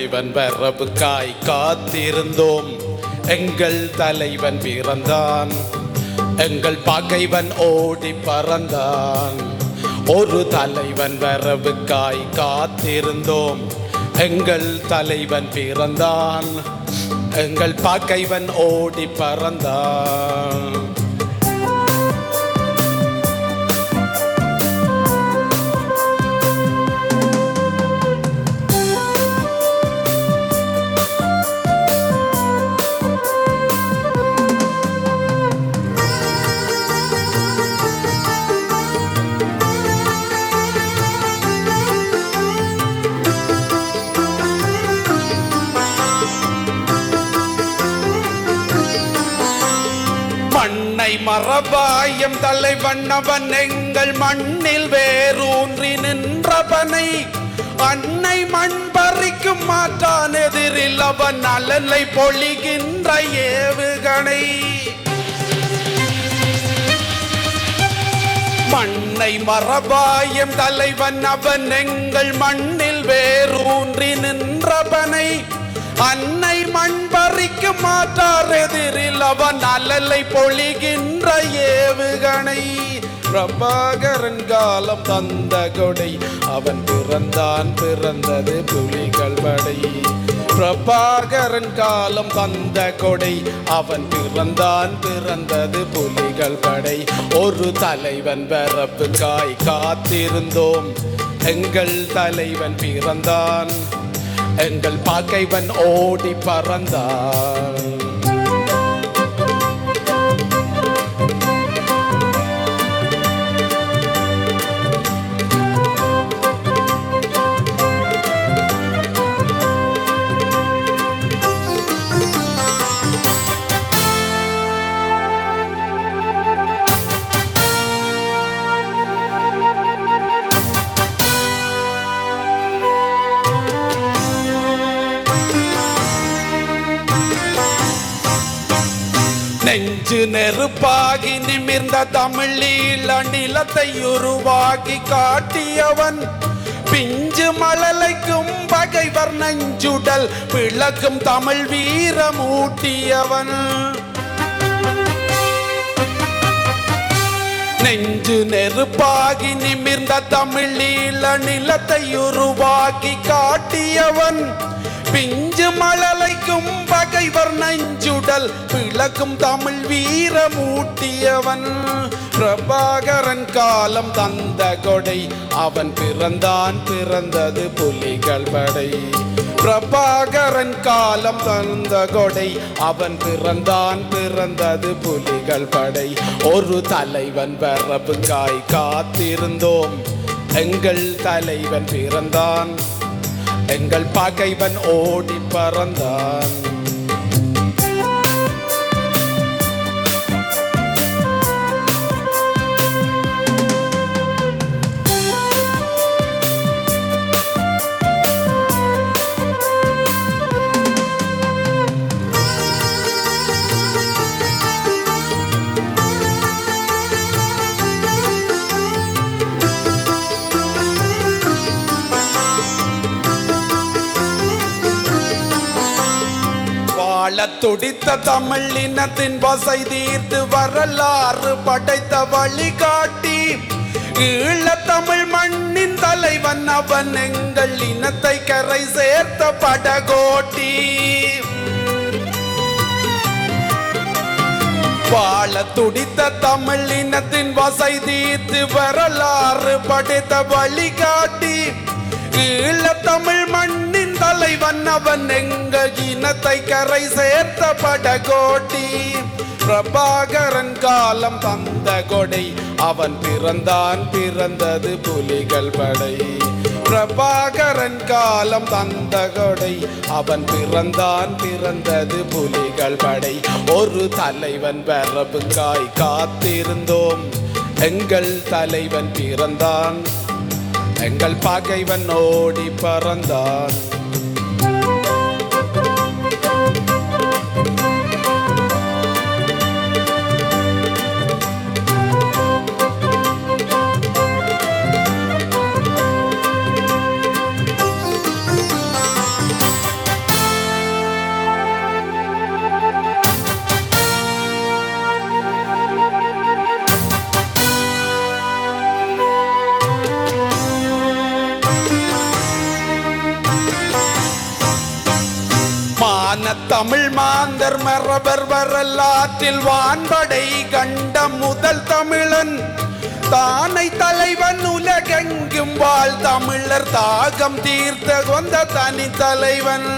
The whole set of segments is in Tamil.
தலைவன் வரவுக்காய் காத்திருந்தோம். எங்கள் தலைவன் பிறந்தான், எங்கள் பகைவன் ஓடி பறந்தான். ஒரு தலைவன் வரவுக்காய் காத்திருந்தோம். எங்கள் தலைவன் பிறந்தான், எங்கள் பகைவன் ஓடி பறந்தான். மண்ணை மரபாயம் தலைவன் அவன், எங்கள் மண்ணில் வேரூன்றி நின்றவனை. அன்னை மண் பறிக்கும் மாற்றான் எதிரில் அவன், நலனை பொழிகின்ற ஏவுகணை. மண்ணை மரபாயம் தலைவன் அவன், எங்கள் மண்ணில் வேரூன்றி நின்றவனை. அன்னை மண் பறிக்கும் மாற்றார் எதிரில் அவன், அலலை பொழிகின்ற ஏவுகணை. பிரபாகரன் காலம் தந்த கொடை, அவன் பிறந்தான் பிறந்தது புலிகள் படை. பிரபாகரன் காலம் தந்த கொடை, அவன் பிறந்தான் பிறந்தது புலிகள் படை. ஒரு தலைவன் வரவுக்காய் காத்திருந்தோம். எங்கள் தலைவன் பிறந்தான், எங்கள் பகைவன் ஓடி பறந்தான். நெஞ்சு நெருப்பாகி நிமிர்ந்த தமிழீழ நிலத்தை உருவாக்கி காட்டியவன். பிஞ்சு மழலைக்கும் பகைவர் நெஞ்சுடல் பிளக்கும் தமிழ் வீரமூட்டியவன். நெஞ்சு நெருப்பாகி நிமிர்ந்த தமிழீழ நிலத்தை உருவாக்கி காட்டியவன். பிஞ்சு மழலைக்கும் பகைவர் நெஞ்சுடல் பிளக்கும் தமிழ் வீரமூட்டியவன். பிரபாகரன் காலம் தந்த கொடை, அவன் பிறந்தான் பிறந்தது புலிகள் படை. பிரபாகரன் காலம் தந்த கொடை, அவன் பிறந்தான் பிறந்தது புலிகள் படை. ஒரு தலைவன் வரவுக்காய் காத்திருந்தோம். எங்கள் தலைவன் பிறந்தான், எங்கள் பகைவன் ஓடி பறந்தான். துடித்த தமிழ் இனத்தின் வசை தீர்த்து வரலாறு படைத்த வழிகாட்டி. ஈழத்தமிழ் மண்ணின் தலைவன் அவன், எங்கள் இனத்தை கரை சேர்த்த படகோட்டி. வாழ துடித்த தமிழ் இனத்தின் வசை தீர்த்து வரலாறு படைத்த வழிகாட்டி. ஈழத்தமிழ் மண்ணின் தலைவன் அவன், எங்கள் இனத்தை கரை சேர்த்த படகோட்டி. பிரபாகரன் காலம் தந்த கொடை, அவன் பிறந்தான் பிறந்தது புலிகள் படை. பிரபாகரன் காலம் தந்த கொடை, அவன் பிறந்தான் பிறந்தது புலிகள் படை. ஒரு தலைவன் வரவுக்காய் காத்திருந்தோம். எங்கள் தலைவன் பிறந்தான், எங்கள் பகைவன் ஓடி பறந்தான். தமிழ் மாந்தர் மரபர் வரலாற்றில் வான்படை கண்ட முதல் தமிழன் தானை தலைவன் உலகெங்கும் வாழ் தமிழர் தாகம் தீர்த்த கொண்ட தனி தலைவன்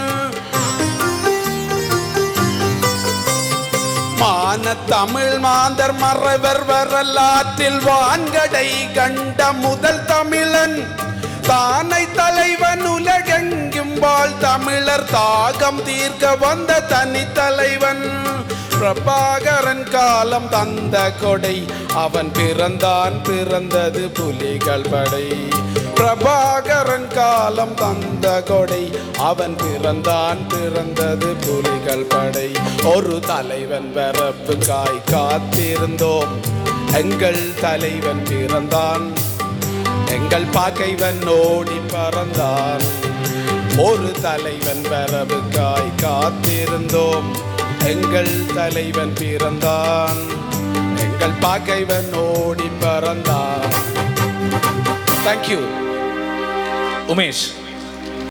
மான தமிழ் மாந்தர் மரபர் வரலாற்றில் வான்கடை கண்ட முதல் தமிழன் தானை தலைவன் உலகெங்கும் வாழ் தமிழர் தாகம் தீர்க்க வந்த தனி தலைவன் பிரபாகரன் காலம் தந்த கொடை அவன் பிறந்தது புலிகள் படை பிரபாகரன் காலம் தந்த கொடை அவன் பிறந்தது புலிகள் படை ஒரு தலைவன் வரப்புக்காய் காத்திருந்தோம் எங்கள் தலைவன் பிறந்தான் எங்கள் பகைவன் ஓடி பறந்தான் ஒரு தலைவன் வரவுக்காய் காத்திருந்தோம் எங்கள் தலைவன் பிறந்தான் எங்கள் பகைவன் ஓடி பறந்தான். Thank you. உமேஷ்.